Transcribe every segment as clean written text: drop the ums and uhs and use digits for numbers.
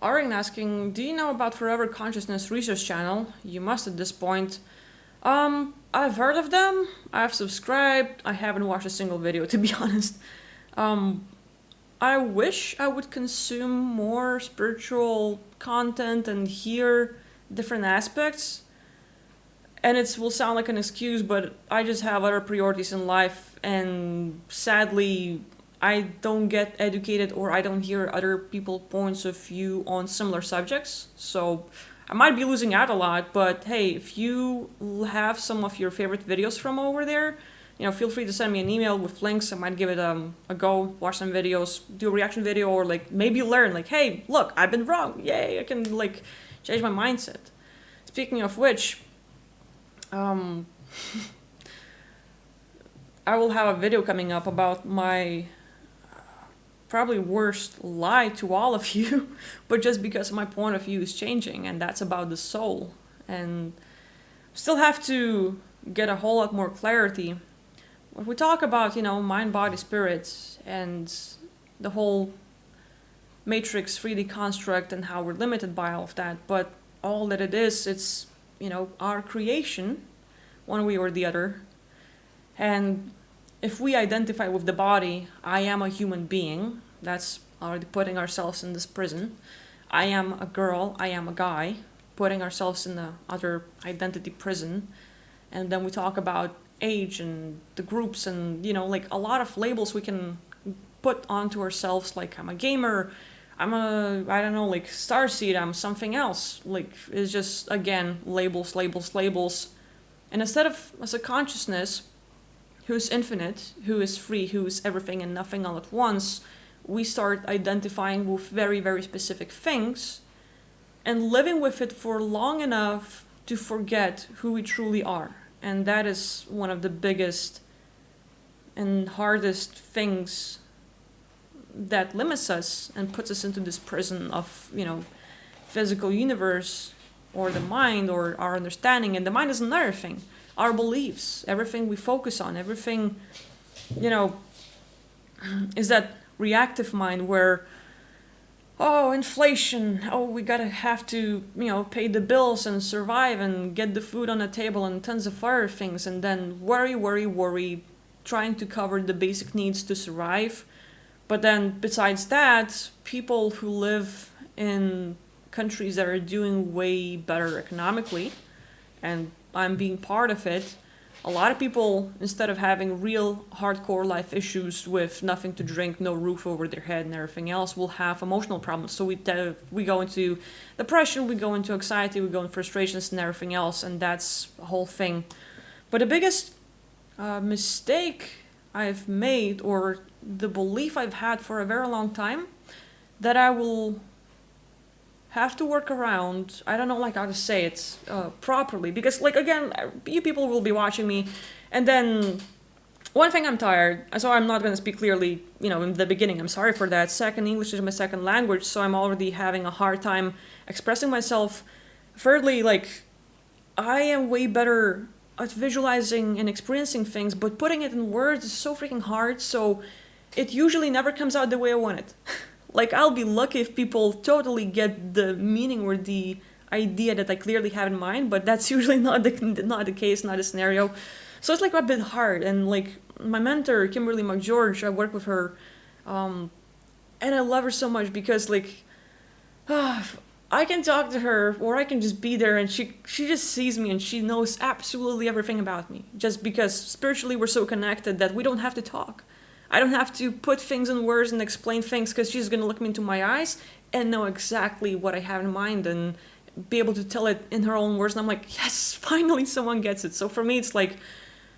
Aring asking, do you know about Forever Consciousness Research Channel? You must at this point. I've heard of them. I've subscribed. I haven't watched a single video, to be honest. Um, I wish I would consume more spiritual content and hear different aspects. And it will sound like an excuse, but I just have other priorities in life, and sadly, I don't get educated or I don't hear other people's points of view on similar subjects. So I might be losing out a lot, but hey, if you have some of your favorite videos from over there, feel free to send me an email with links. I might give it a go, watch some videos, do a reaction video, or like maybe learn. Like, hey, look, I've been wrong. Yay, I can like change my mindset. Speaking of which, um, I will have a video coming up about my probably worst lie to all of you, but just because my point of view is changing, and that's about the soul. And still have to get a whole lot more clarity. When we talk about, mind, body, spirit, and the whole matrix 3D construct and how we're limited by all of that, but all that it is, it's, our creation, one way or the other. And if we identify with the body, I am a human being, that's already putting ourselves in this prison. I am a girl, I am a guy, putting ourselves in the other identity prison. And then we talk about age and the groups and, like a lot of labels we can put onto ourselves, like I'm a gamer, I'm I don't know, like starseed, I'm something else. Like, it's just, again, labels, labels, labels. And instead of, as a consciousness, who's infinite, who is free, who is everything and nothing all at once, we start identifying with very, very specific things and living with it for long enough to forget who we truly are. And that is one of the biggest and hardest things that limits us and puts us into this prison of, physical universe or the mind or our understanding. And the mind is another thing. Our beliefs, everything we focus on, everything, is that reactive mind where, oh, inflation, oh, we gotta have to, pay the bills and survive and get the food on the table and tons of other things, and then worry, trying to cover the basic needs to survive. But then besides that, people who live in countries that are doing way better economically, and I'm being part of it, a lot of people, instead of having real hardcore life issues with nothing to drink, no roof over their head and everything else, will have emotional problems. So we go into depression, we go into anxiety, we go into frustrations and everything else, and that's a whole thing. But the biggest mistake I've made, or the belief I've had for a very long time, that I will have to work around, I don't know like how to say it properly, because like again, you people will be watching me, and then one thing, I'm tired, so I'm not going to speak clearly, in the beginning, I'm sorry for that. Second, English is my second language, so I'm already having a hard time expressing myself. Thirdly, like, I am way better at visualizing and experiencing things, but putting it in words is so freaking hard, so it usually never comes out the way I want it. Like, I'll be lucky if people totally get the meaning or the idea that I clearly have in mind, but that's usually not the case, not the scenario. So it's like a bit hard. And like my mentor, Kimberly McGeorge, I work with her, and I love her so much because like, I can talk to her or I can just be there and she just sees me and she knows absolutely everything about me. Just because spiritually we're so connected that we don't have to talk. I don't have to put things in words and explain things because she's going to look me into my eyes and know exactly what I have in mind and be able to tell it in her own words. And I'm like, yes, finally someone gets it. So for me, it's like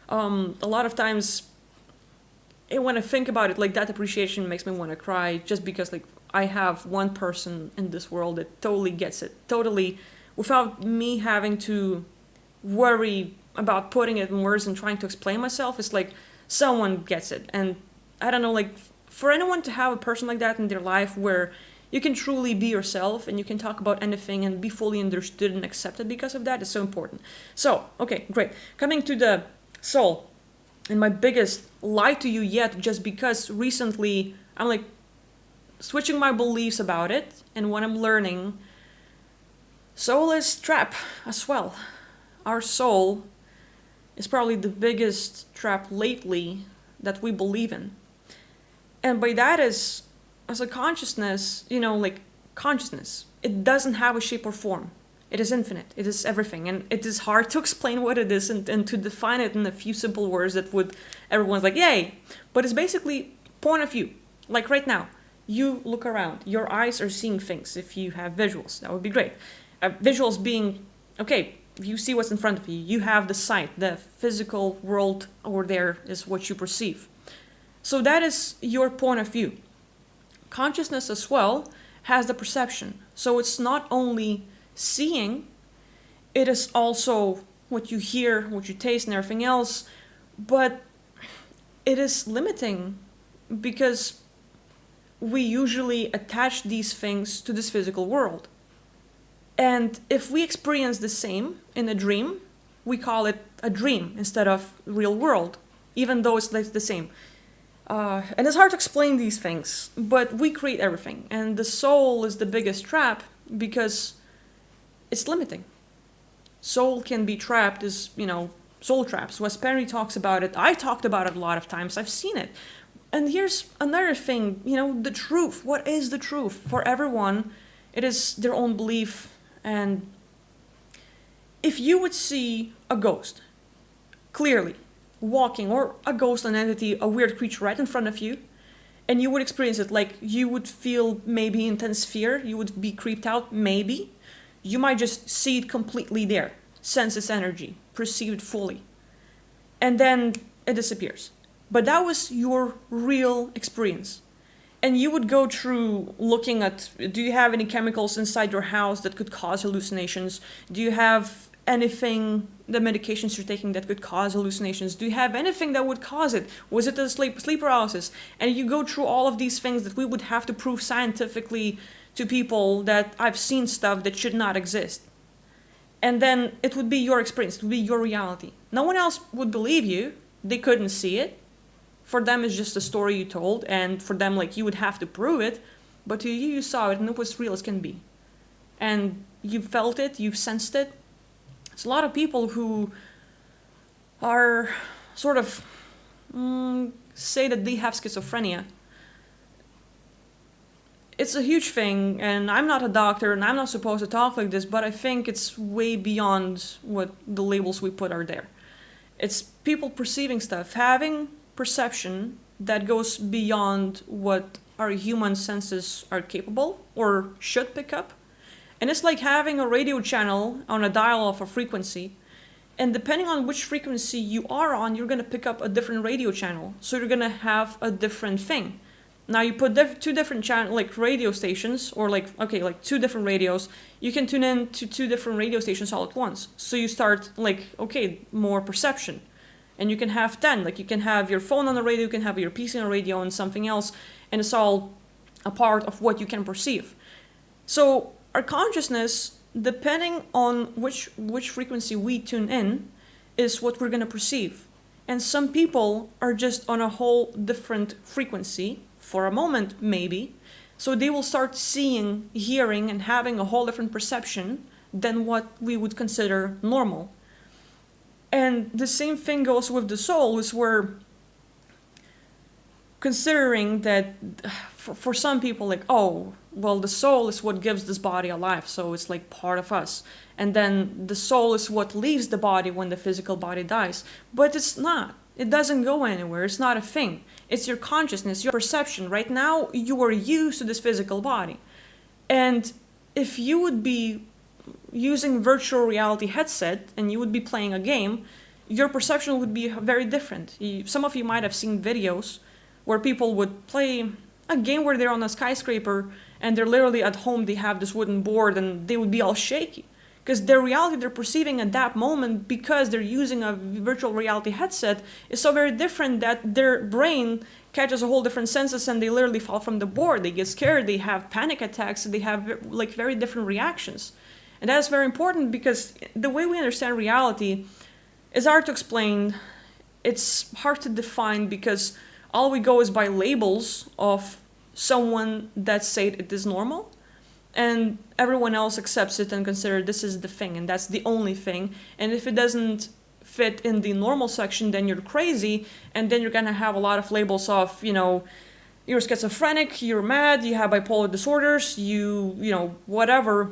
a lot of times when I think about it, like that appreciation makes me want to cry just because like I have one person in this world that totally gets it, totally, without me having to worry about putting it in words and trying to explain myself. It's like someone gets it. And I don't know, like for anyone to have a person like that in their life where you can truly be yourself and you can talk about anything and be fully understood and accepted because of that is so important. So, okay, great. Coming to the soul, and my biggest lie to you yet, just because recently I'm like switching my beliefs about it and what I'm learning, soul is trap as well. Our soul is probably the biggest trap lately that we believe in. And by that is, as a consciousness, like consciousness, it doesn't have a shape or form. It is infinite. It is everything. And it is hard to explain what it is and to define it in a few simple words that would, everyone's like, yay. But it's basically point of view. Like right now, you look around. Your eyes are seeing things. If you have visuals, that would be great. Visuals being, okay, you see what's in front of you. You have the sight. The physical world over there is what you perceive. So that is your point of view. Consciousness as well has the perception. So it's not only seeing, it is also what you hear, what you taste, and everything else. But it is limiting because we usually attach these things to this physical world. And if we experience the same in a dream, we call it a dream instead of real world, even though it's like the same. And it's hard to explain these things, but we create everything. And the soul is the biggest trap because it's limiting. Soul can be trapped as, soul traps. Wes Perry talks about it. I talked about it a lot of times. I've seen it. And here's another thing, the truth. What is the truth? For everyone, it is their own belief. And if you would see a ghost, clearly, walking, or a ghost, an entity, a weird creature right in front of you, and you would experience it, like you would feel maybe intense fear, you would be creeped out, maybe. You might just see it completely there, sense its energy, perceive it fully. And then it disappears. But that was your real experience. And you would go through looking at, do you have any chemicals inside your house that could cause hallucinations? Do you have anything, the medications you're taking that could cause hallucinations? Do you have anything that would cause it? Was it a sleep paralysis? And you go through all of these things that we would have to prove scientifically to people that I've seen stuff that should not exist. And then it would be your experience, it would be your reality. No one else would believe you. They couldn't see it. For them, it's just a story you told, and for them, like, you would have to prove it, but to you, you saw it, and it was real as can be. And you felt it, you've sensed it. There's a lot of people who are sort of, say that they have schizophrenia. It's a huge thing, and I'm not a doctor, and I'm not supposed to talk like this, but I think it's way beyond what the labels we put are there. It's people perceiving stuff, having perception that goes beyond what our human senses are capable or should pick up. And it's like having a radio channel on a dial of a frequency, and depending on which frequency you are on, you're going to pick up a different radio channel, so you're going to have a different thing. Now you put two different channel, like radio stations, or like two different radios, you can tune in to two different radio stations all at once. So you start more perception. And you can have 10, like you can have your phone on the radio, you can have your PC on the radio and something else, and it's all a part of what you can perceive. So our consciousness, depending on which frequency we tune in, is what we're going to perceive. And some people are just on a whole different frequency, for a moment maybe, so they will start seeing, hearing, and having a whole different perception than what we would consider normal. And the same thing goes with the soul, is where considering that for some people, like, oh, well, the soul is what gives this body a life, so it's like part of us. And then the soul is what leaves the body when the physical body dies. But it's not. It doesn't go anywhere. It's not a thing. It's your consciousness, your perception. Right now, you are used to this physical body. And if you would be using virtual reality headset and you would be playing a game, your perception would be very different. Some of you might have seen videos where people would play a game where they're on a skyscraper and they're literally at home, they have this wooden board and they would be all shaky. Because their reality they're perceiving at that moment, because they're using a virtual reality headset, is so very different that their brain catches a whole different senses and they literally fall from the board. They get scared, they have panic attacks, they have like very different reactions. And that's very important because the way we understand reality is hard to explain. It's hard to define because all we go is by labels of someone that said it is normal, and everyone else accepts it and consider this is the thing and that's the only thing. And if it doesn't fit in the normal section, then you're crazy, and then you're gonna have a lot of labels of, you're schizophrenic, you're mad, you have bipolar disorders, whatever.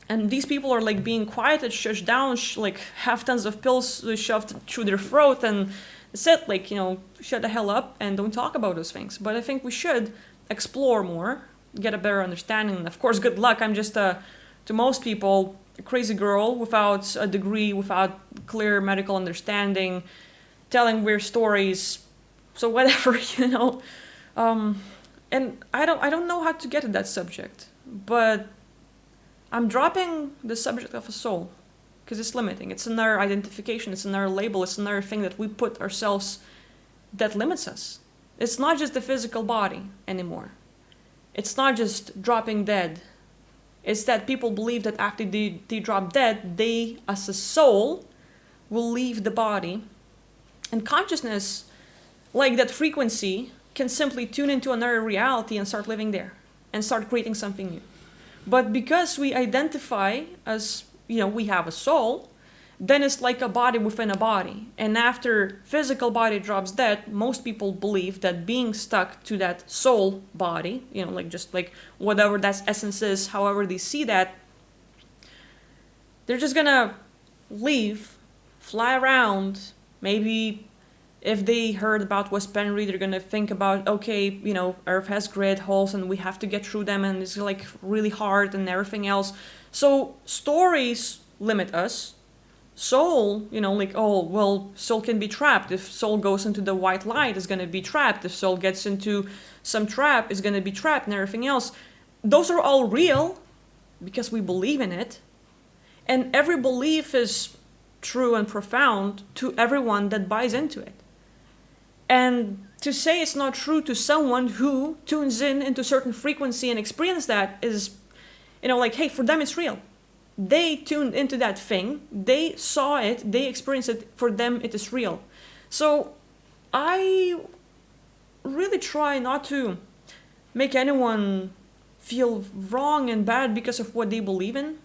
And these people are like being quieted, shushed down, like have tons of pills shoved through their throat, and said like, shut the hell up and don't talk about those things. But I think we should explore more, get a better understanding. Of course, good luck. I'm just to most people, a crazy girl without a degree, without clear medical understanding, telling weird stories. So whatever, and I don't know how to get at that subject, but I'm dropping the subject of a soul because it's limiting. It's another identification. It's another label. It's another thing that we put ourselves that limits us. It's not just the physical body anymore. It's not just dropping dead. It's that people believe that after they drop dead, they, as a soul, will leave the body. And consciousness, like that frequency, can simply tune into another reality and start living there and start creating something new. But because we identify as, we have a soul, then it's like a body within a body. And after physical body drops dead, most people believe that being stuck to that soul body, just like whatever that essence is, however they see that, they're just gonna leave, fly around. Maybe if they heard about Wes Penry, they're gonna think about, okay, Earth has great holes and we have to get through them and it's like really hard and everything else. So stories limit us. Soul, soul can be trapped. If soul goes into the white light, it's gonna be trapped. If soul gets into some trap, it's gonna be trapped and everything else. Those are all real because we believe in it. And every belief is true and profound to everyone that buys into it. And to say it's not true to someone who tunes in into certain frequency and experience that is, hey, for them it's real. They tuned into that thing, they saw it, they experienced it, for them it is real. So I really try not to make anyone feel wrong and bad because of what they believe in.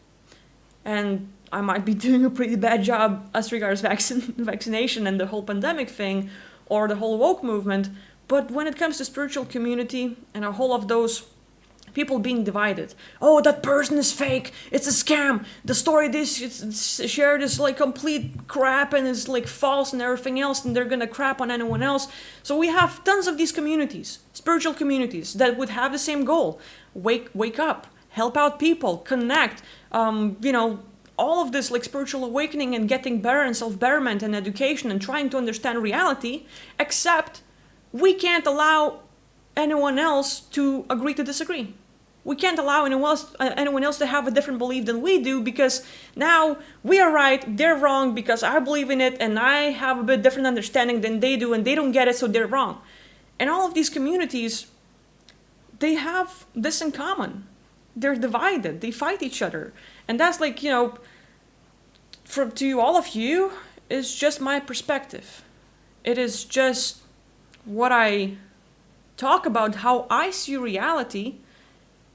And I might be doing a pretty bad job as regards vaccination and the whole pandemic thing, or the whole woke movement, but when it comes to spiritual community and a whole of those people being divided, oh, that person is fake, it's a scam, the story they shared is like complete crap and is like false and everything else, and they're gonna crap on anyone else. So we have tons of these communities, spiritual communities, that would have the same goal: wake up, help out people, connect, all of this like spiritual awakening and getting better and self-betterment and education and trying to understand reality, except we can't allow anyone else to agree to disagree. We can't allow anyone else to have a different belief than we do, because now we are right, they're wrong because I believe in it and I have a bit different understanding than they do and they don't get it, so they're wrong. And all of these communities, they have this in common. They're divided, they fight each other. And that's like, to all of you, is just my perspective. It is just what I talk about, how I see reality,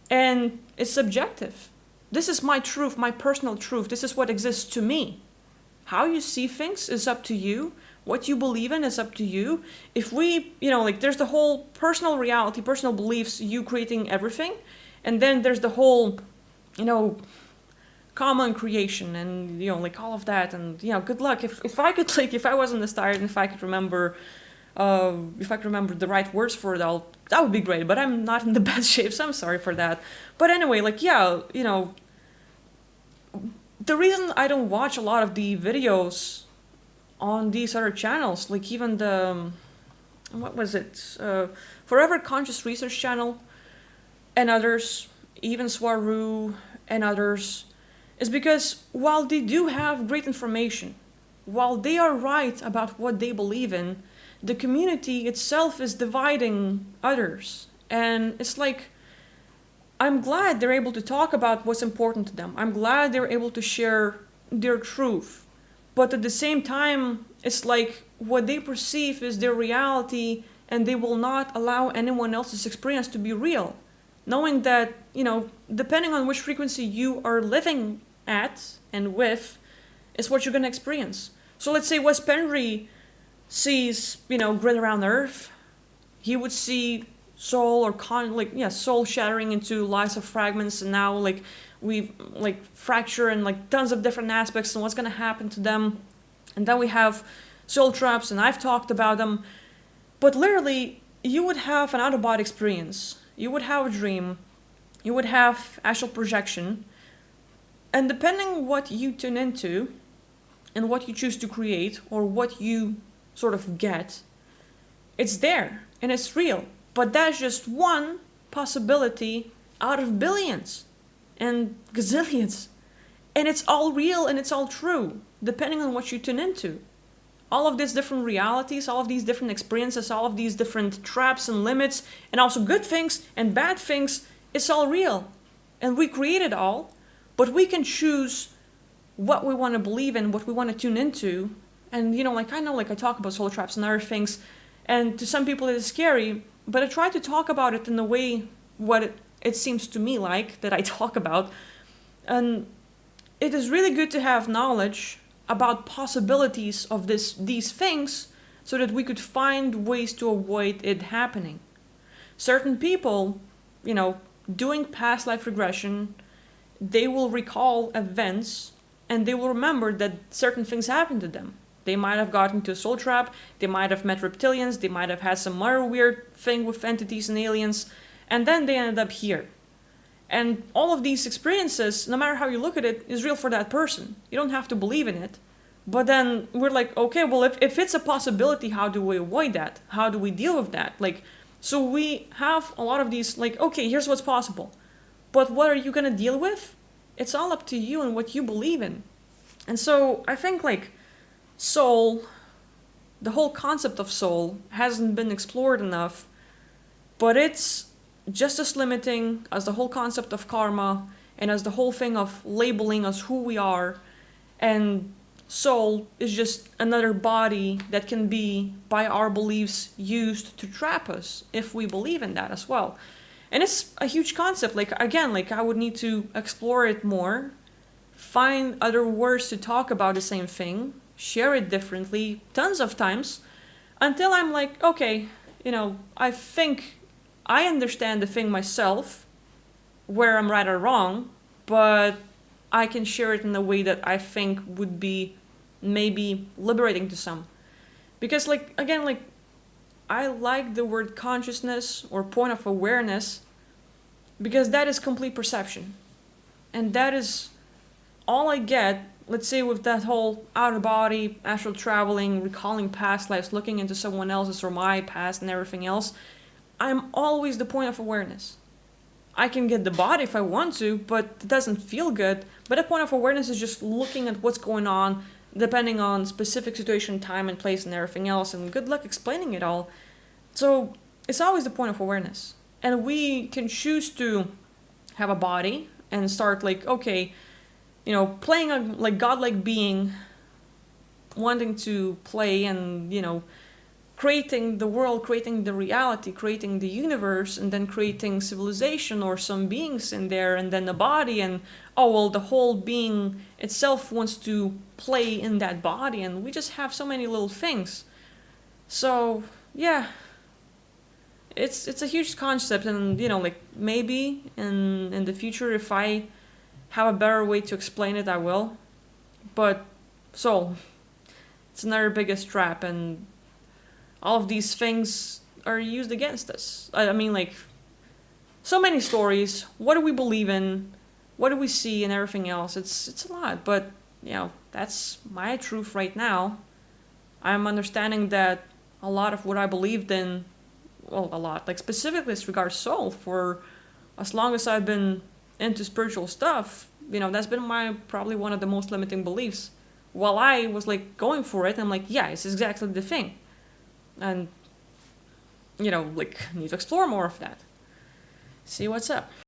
and it's subjective. This is my truth, my personal truth. This is what exists to me. How you see things is up to you. What you believe in is up to you. If we, there's the whole personal reality, personal beliefs, you creating everything. And then there's the whole, common creation and, all of that. And, good luck. If I could, if I wasn't as tired and if I could remember the right words for it all, that would be great. But I'm not in the best shape, so I'm sorry for that. But anyway, the reason I don't watch a lot of the videos on these other channels, like even the, Forever Conscious Research channel and others, even Swaru and others, is because while they do have great information, while they are right about what they believe in, the community itself is dividing others. And it's like, I'm glad they're able to talk about what's important to them. I'm glad they're able to share their truth. But at the same time, it's like what they perceive is their reality and they will not allow anyone else's experience to be real. Knowing that, depending on which frequency you are living at and with, is what you're going to experience. So let's say Wes Penry sees, grid around Earth, he would see soul or soul shattering into lots of fragments, and now we fracture and tons of different aspects and what's going to happen to them. And then we have soul traps, and I've talked about them. But literally, you would have an out-of-body experience. You would have a dream. You would have astral projection. And depending what you tune into and what you choose to create or what you sort of get, it's there and it's real. But that's just one possibility out of billions and gazillions. And it's all real and it's all true, depending on what you tune into. All of these different realities, all of these different experiences, all of these different traps and limits, and also good things and bad things, it's all real. And we create it all, but we can choose what we want to believe in, what we want to tune into. And I talk about soul traps and other things, and to some people it is scary, but I try to talk about it in the way what it seems to me like that I talk about. And it is really good to have knowledge about possibilities of these things so that we could find ways to avoid it happening. Certain people, doing past life regression, they will recall events and they will remember that certain things happened to them. They might have gotten into a soul trap, they might have met reptilians, they might have had some other weird thing with entities and aliens, and then they ended up here. And all of these experiences, no matter how you look at it, is real for that person. You don't have to believe in it. But then we're like, okay, well, if it's a possibility, how do we avoid that? How do we deal with that? So we have a lot of these, okay, here's what's possible. But what are you going to deal with? It's all up to you and what you believe in. And so I think soul, the whole concept of soul hasn't been explored enough, but it's just as limiting as the whole concept of karma and as the whole thing of labeling us who we are. And soul is just another body that can be, by our beliefs, used to trap us if we believe in that as well. And it's a huge concept. I would need to explore it more, find other words to talk about the same thing, share it differently tons of times until I'm okay, I think I understand the thing myself, where I'm right or wrong, but I can share it in a way that I think would be maybe liberating to some. Because I like the word consciousness or point of awareness because that is complete perception. And that is all I get, let's say, with that whole out-of-body, astral traveling, recalling past lives, looking into someone else's or my past and everything else. I'm always the point of awareness. I can get the body if I want to, but it doesn't feel good. But the point of awareness is just looking at what's going on, depending on specific situation, time and place and everything else, and good luck explaining it all. So it's always the point of awareness. And we can choose to have a body and start playing a godlike being, wanting to play and, creating the world, creating the reality, creating the universe, and then creating civilization or some beings in there, and then the body, and the whole being itself wants to play in that body, and we just have so many little things. So yeah, it's a huge concept, and maybe in the future, if I have a better way to explain it, I will. But soul, it's another biggest trap, and all of these things are used against us. I mean, so many stories. What do we believe in? What do we see and everything else? It's a lot, but that's my truth right now. I'm understanding that a lot of what I believed in, a lot, specifically as regards soul, for as long as I've been into spiritual stuff, that's been probably one of the most limiting beliefs. While I was going for it, I'm yeah, it's exactly the thing. And, need to explore more of that. See what's up.